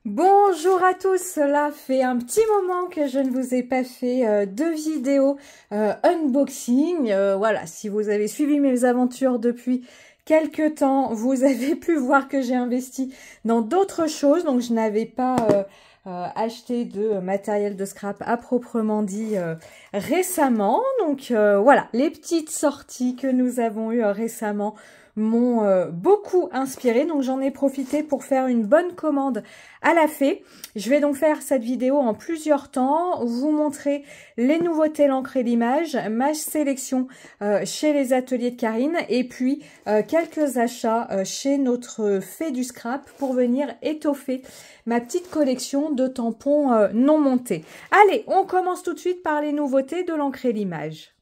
Bonjour à tous, cela fait un petit moment que je ne vous ai pas fait de vidéo unboxing. Voilà, si vous avez suivi mes aventures depuis quelques temps, vous avez pu voir que j'ai investi dans d'autres choses. Donc je n'avais pas acheté de matériel de scrap à proprement dit récemment. Donc voilà, les petites sorties que nous avons eues récemment m'ont beaucoup inspiré, donc j'en ai profité pour faire une bonne commande à la fée. Je vais donc faire cette vidéo en plusieurs temps, vous montrer les nouveautés l'encre et l'image, ma sélection chez les ateliers de Karine et puis quelques achats chez notre fée du scrap pour venir étoffer ma petite collection de tampons non montés. Allez, on commence tout de suite par les nouveautés de l'encre et l'image.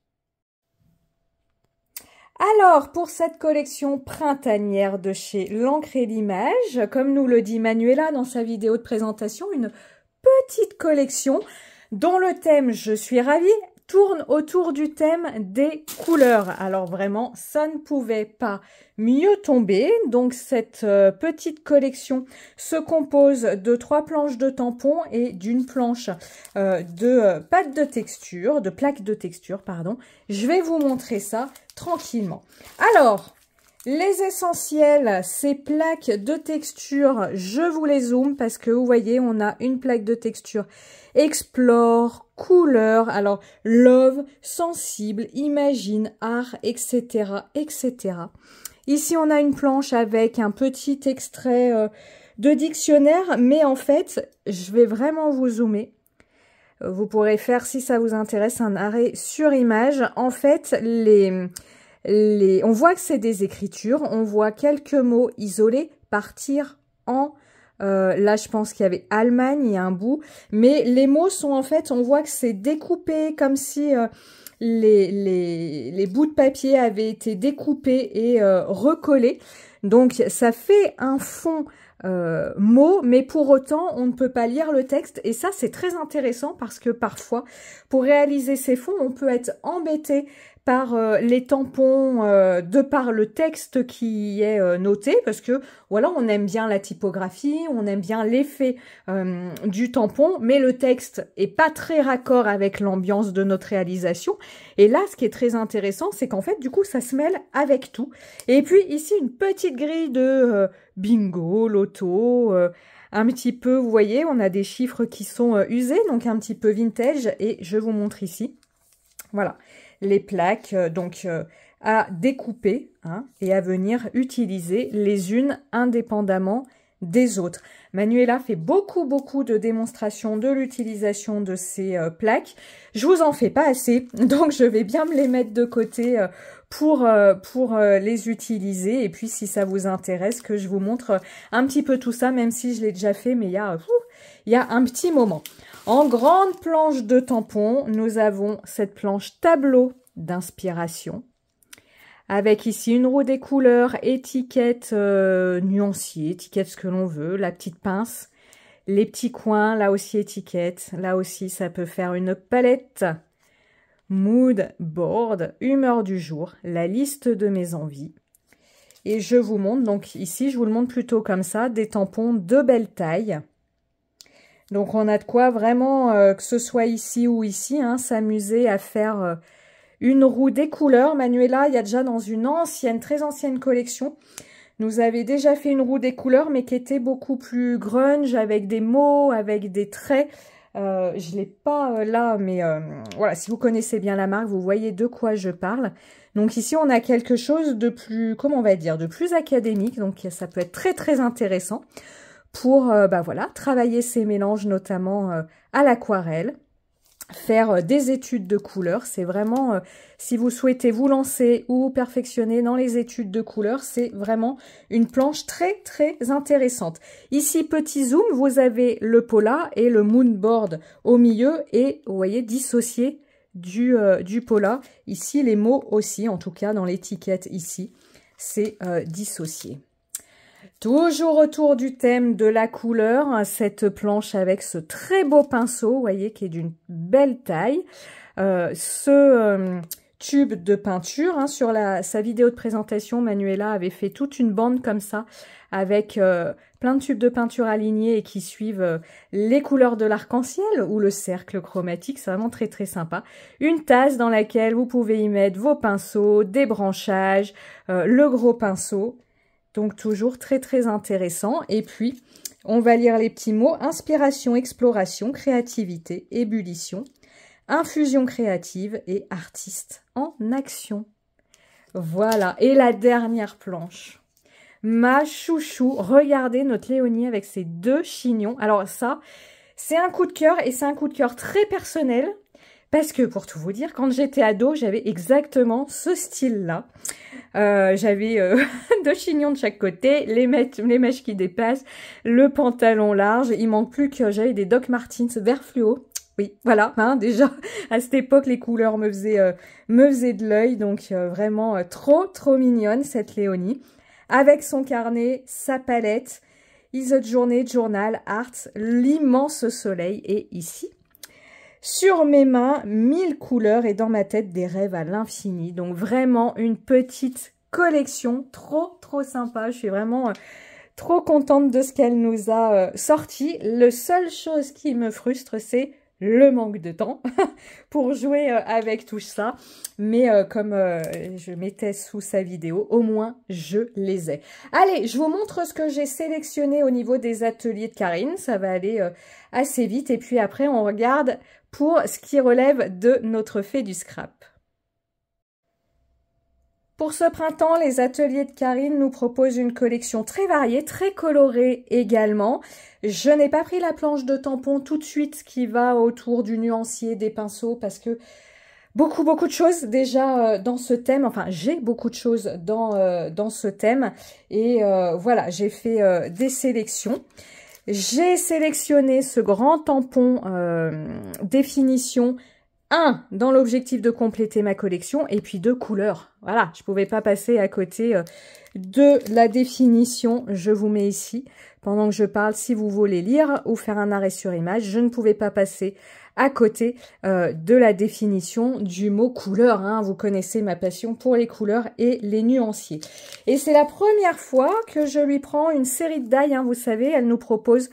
Alors, pour cette collection printanière de chez l'encre et l'image, comme nous le dit Manuela dans sa vidéo de présentation, une petite collection dont le thème, je suis ravie, tourne autour du thème des couleurs. Alors vraiment, ça ne pouvait pas mieux tomber. Donc cette petite collection se compose de 3 planches de tampons et d'une planche de pâte de texture, de plaques de texture, pardon. Je vais vous montrer ça tranquillement. Alors, les essentiels, ces plaques de texture, je vous les zoome parce que vous voyez, on a une plaque de texture Explore, couleur, alors Love, Sensible, Imagine, Art, etc., etc. Ici, on a une planche avec un petit extrait de dictionnaire, mais en fait, je vais vraiment vous zoomer. Vous pourrez faire, si ça vous intéresse, un arrêt sur image. En fait, on voit que c'est des écritures, on voit quelques mots isolés, partir en... là, je pense qu'il y avait Allemagne, il y a un bout. Mais les mots sont en fait, on voit que c'est découpé comme si les bouts de papier avaient été découpés et recollés. Donc, ça fait un fond mot, mais pour autant, on ne peut pas lire le texte. Et ça, c'est très intéressant parce que parfois, pour réaliser ces fonds, on peut être embêté par les tampons, de par le texte qui est noté, parce que voilà, on aime bien la typographie, on aime bien l'effet du tampon, mais le texte est pas très raccord avec l'ambiance de notre réalisation. Et là, ce qui est très intéressant, c'est qu'en fait, du coup, ça se mêle avec tout. Et puis ici, une petite grille de bingo, loto, un petit peu, vous voyez, on a des chiffres qui sont usés, donc un petit peu vintage, et je vous montre ici. Voilà, les plaques à découper et à venir utiliser les unes indépendamment des autres. Manuela fait beaucoup de démonstrations de l'utilisation de ces plaques. Je vous en fais pas assez, donc je vais bien me les mettre de côté pour les utiliser. Et puis si ça vous intéresse, que je vous montre un petit peu tout ça, même si je l'ai déjà fait, mais il y a un petit moment. En grande planche de tampons, nous avons cette planche tableau d'inspiration. Avec ici une roue des couleurs, étiquette nuancier, étiquette ce que l'on veut, la petite pince, les petits coins, là aussi étiquette, là aussi ça peut faire une palette, mood board, humeur du jour, la liste de mes envies. Et je vous montre, donc ici je vous le montre plutôt comme ça, des tampons de belle taille. Donc on a de quoi vraiment, que ce soit ici ou ici, s'amuser à faire... une roue des couleurs. Manuela, il y a déjà dans une ancienne, très ancienne collection, nous avait déjà fait une roue des couleurs, mais qui était beaucoup plus grunge, avec des mots, avec des traits. Je ne l'ai pas là, mais voilà, si vous connaissez bien la marque, vous voyez de quoi je parle. Donc ici, on a quelque chose de plus, comment on va dire, de plus académique. Donc ça peut être très intéressant pour voilà, travailler ces mélanges, notamment à l'aquarelle. Faire des études de couleurs, c'est vraiment, si vous souhaitez vous lancer ou vous perfectionner dans les études de couleurs, c'est vraiment une planche très intéressante. Ici, petit zoom, vous avez le Pola et le Moonboard au milieu et vous voyez dissocié du Pola. Ici, les mots aussi, en tout cas dans l'étiquette ici, c'est dissocié. Toujours autour du thème de la couleur, cette planche avec ce très beau pinceau, vous voyez, qui est d'une belle taille. Ce tube de peinture, sur sa vidéo de présentation, Manuela avait fait toute une bande comme ça, avec plein de tubes de peinture alignés et qui suivent les couleurs de l'arc-en-ciel ou le cercle chromatique. C'est vraiment très très sympa. Une tasse dans laquelle vous pouvez y mettre vos pinceaux, des branchages, le gros pinceau. Donc toujours très très intéressant. Et puis on va lire les petits mots: inspiration, exploration, créativité, ébullition, infusion créative et artiste en action. Voilà, et la dernière planche. Ma chouchou, regardez notre Léonie avec ses 2 chignons. Alors ça, c'est un coup de cœur et c'est un coup de cœur très personnel parce que pour tout vous dire, quand j'étais ado, j'avais exactement ce style-là. J'avais 2 chignons de chaque côté, les mèches qui dépassent, le pantalon large. Il manque plus que j'avais des Doc Martens vert fluo. Oui, voilà, hein, déjà, à cette époque, les couleurs me faisaient de l'œil, donc vraiment trop mignonne, cette Léonie. Avec son carnet, sa palette, Is a Journée, Journal, Art, l'immense soleil, et ici, sur mes mains, 1000 couleurs, et dans ma tête, des rêves à l'infini. Donc vraiment, une petite collection trop sympa. Je suis vraiment trop contente de ce qu'elle nous a sorti. La seule chose qui me frustre, c'est le manque de temps pour jouer avec tout ça. Mais comme je mettais sous sa vidéo, au moins je les ai. Allez, je vous montre ce que j'ai sélectionné au niveau des ateliers de Karine. Ça va aller assez vite. Et puis après, on regarde pour ce qui relève de notre fait du scrap. Pour ce printemps, les ateliers de Karine nous proposent une collection très variée, très colorée également. Je n'ai pas pris la planche de tampons tout de suite qui va autour du nuancier, des pinceaux, parce que beaucoup de choses déjà dans ce thème. Enfin, j'ai beaucoup de choses dans ce thème. Et voilà, j'ai fait des sélections. J'ai sélectionné ce grand tampon définition 1 dans l'objectif de compléter ma collection et puis 2 couleurs. Voilà, je pouvais pas passer à côté de la définition. Je vous mets ici pendant que je parle si vous voulez lire ou faire un arrêt sur image. Je ne pouvais pas passer à côté de la définition du mot couleur. Hein. Vous connaissez ma passion pour les couleurs et les nuanciers. Et c'est la première fois que je lui prends une série de die. Hein. Vous savez, elle nous propose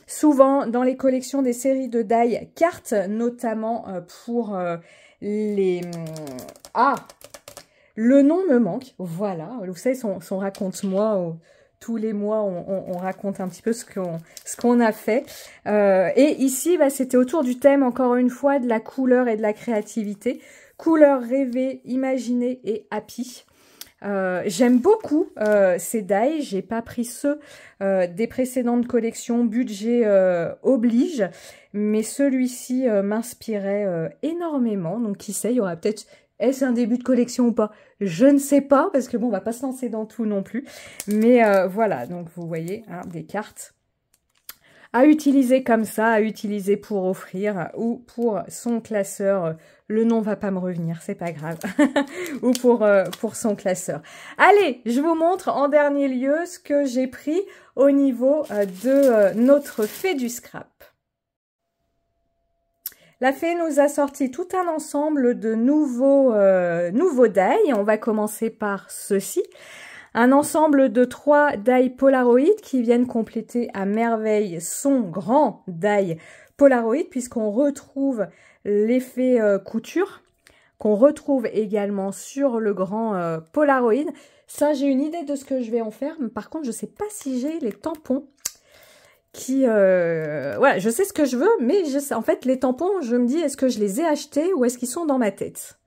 souvent dans les collections des séries de die cartes, notamment pour les... Ah, le nom me manque, voilà. Vous savez, son raconte-moi, tous les mois, on raconte un petit peu ce qu'on a fait. Et ici, bah, c'était autour du thème, encore une fois, de la couleur et de la créativité. Couleur rêvée, imaginée et happy. J'aime beaucoup ces die, j'ai pas pris ceux des précédentes collections, budget oblige, mais celui-ci m'inspirait énormément, donc qui sait, il y aura peut-être, est-ce un début de collection ou pas? Je ne sais pas, parce que bon, on va pas se lancer dans tout non plus, mais voilà, donc vous voyez, hein, des cartes à utiliser comme ça, à utiliser pour offrir ou pour son classeur. Le nom va pas me revenir, c'est pas grave. Ou pour son classeur. Allez, je vous montre en dernier lieu ce que j'ai pris au niveau de notre fait du scrap. La fée nous a sorti tout un ensemble de nouveaux die. On va commencer par ceci. Un ensemble de 3 die Polaroid qui viennent compléter à merveille son grand die Polaroid, puisqu'on retrouve l'effet couture, qu'on retrouve également sur le grand Polaroid. Ça, j'ai une idée de ce que je vais en faire, mais par contre, je ne sais pas si j'ai les tampons qui... voilà, je sais ce que je veux, mais en fait, les tampons, je me dis, est-ce que je les ai achetés ou est-ce qu'ils sont dans ma tête?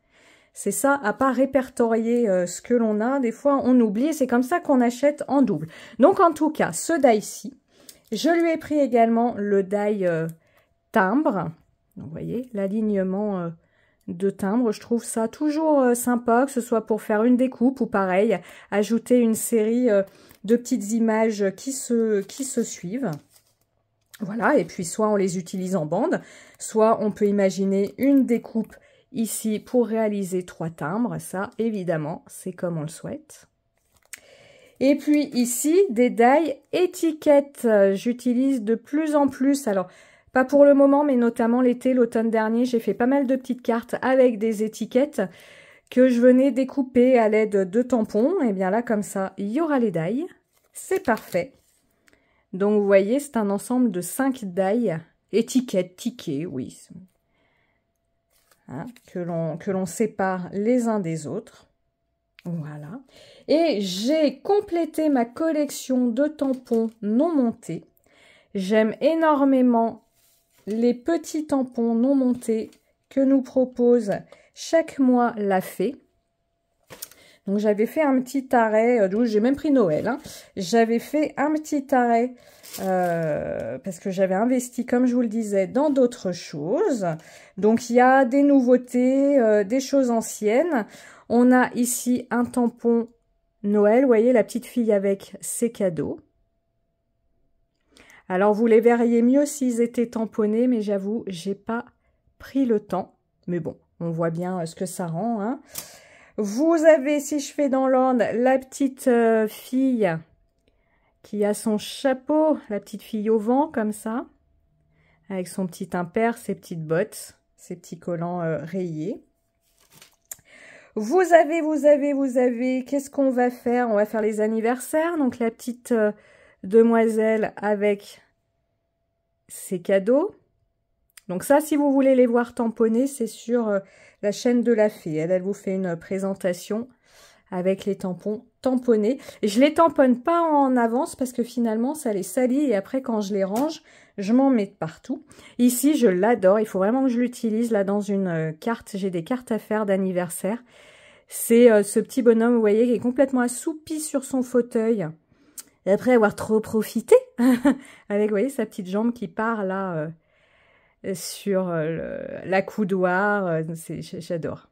C'est ça, à pas répertorier ce que l'on a. Des fois, on oublie. C'est comme ça qu'on achète en double. Donc, en tout cas, ce die-ci, je lui ai pris également le die timbre. Donc, vous voyez, l'alignement de timbre. Je trouve ça toujours sympa, que ce soit pour faire une découpe ou pareil, ajouter une série de petites images qui se suivent. Voilà, et puis soit on les utilise en bande, soit on peut imaginer une découpe ici pour réaliser 3 timbres. Ça, évidemment, c'est comme on le souhaite. Et puis ici, des die étiquettes. J'utilise de plus en plus, alors pas pour le moment, mais notamment l'été, l'automne dernier, j'ai fait pas mal de petites cartes avec des étiquettes que je venais découper à l'aide de tampons. Et bien là, comme ça, il y aura les die. c'est parfait. Donc, vous voyez, c'est un ensemble de 5 die, étiquettes, tickets, oui. Hein, que l'on sépare les uns des autres. Voilà. Et j'ai complété ma collection de tampons non montés. J'aime énormément les petits tampons non montés que nous propose chaque mois la Fée. Donc j'avais fait un petit arrêt, d'où j'ai même pris Noël. Hein. J'avais fait un petit arrêt parce que j'avais investi, comme je vous le disais, dans d'autres choses. Donc il y a des nouveautés, des choses anciennes. On a ici un tampon Noël, vous voyez la petite fille avec ses cadeaux. Alors vous les verriez mieux s'ils étaient tamponnés, mais j'avoue, j'ai pas pris le temps. Mais bon, on voit bien ce que ça rend. Hein. Vous avez, si je fais dans l'ordre, la petite fille qui a son chapeau, la petite fille au vent, comme ça, avec son petit impair, ses petites bottes, ses petits collants rayés. Vous avez, qu'est-ce qu'on va faire? On va faire les anniversaires, donc la petite demoiselle avec ses cadeaux. Donc ça, si vous voulez les voir tamponnés, c'est sur la chaîne de la Fée. Elle vous fait une présentation avec les tampons tamponnés. Et je les tamponne pas en avance parce que finalement, ça les salit. Et après, quand je les range, je m'en mets partout. Ici, je l'adore. Il faut vraiment que je l'utilise là dans une carte. J'ai des cartes à faire d'anniversaire. C'est ce petit bonhomme, vous voyez, qui est complètement assoupi sur son fauteuil. Et après avoir trop profité, avec, vous voyez, sa petite jambe qui part là... sur la coudoir, j'adore.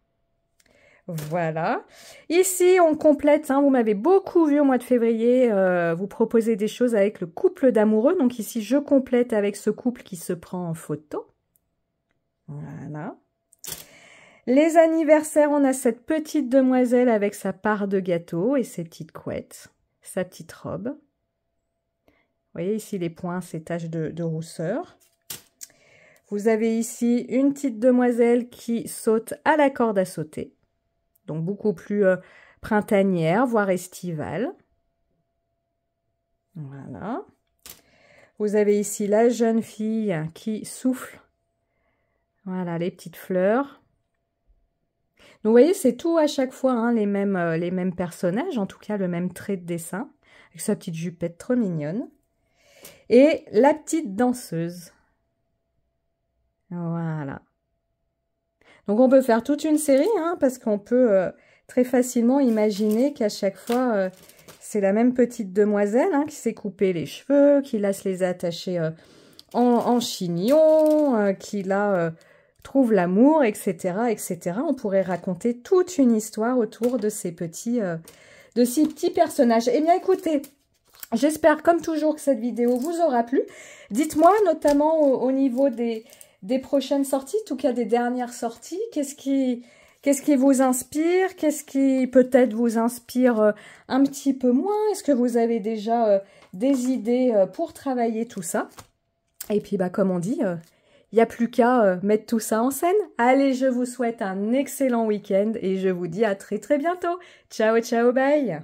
Voilà. Ici, on complète, hein, vous m'avez beaucoup vu au mois de février, vous proposez des choses avec le couple d'amoureux. Donc ici, je complète avec ce couple qui se prend en photo. Voilà. Les anniversaires, on a cette petite demoiselle avec sa part de gâteau et ses petites couettes, sa petite robe. Vous voyez ici les points, ces taches de rousseur. Vous avez ici une petite demoiselle qui saute à la corde à sauter. Donc beaucoup plus printanière, voire estivale. Voilà. Vous avez ici la jeune fille qui souffle. Voilà, les petites fleurs. Donc vous voyez, c'est tout à chaque fois, hein, les mêmes personnages, en tout cas le même trait de dessin. Avec sa petite jupette trop mignonne. Et la petite danseuse. Voilà. Donc on peut faire toute une série, hein, parce qu'on peut très facilement imaginer qu'à chaque fois, c'est la même petite demoiselle hein, qui s'est coupé les cheveux, qui là se les a attachés en chignon, qui là trouve l'amour, etc., etc. On pourrait raconter toute une histoire autour de ces petits personnages. Eh bien écoutez, j'espère comme toujours que cette vidéo vous aura plu. Dites-moi notamment au niveau des prochaines sorties, en tout cas des dernières sorties, qu'est-ce qui vous inspire, qu'est-ce qui peut-être vous inspire un petit peu moins, est-ce que vous avez déjà des idées pour travailler tout ça? Et puis bah comme on dit, il n'y a plus qu'à mettre tout ça en scène. Allez, je vous souhaite un excellent week-end et je vous dis à très très bientôt. Ciao, ciao, bye!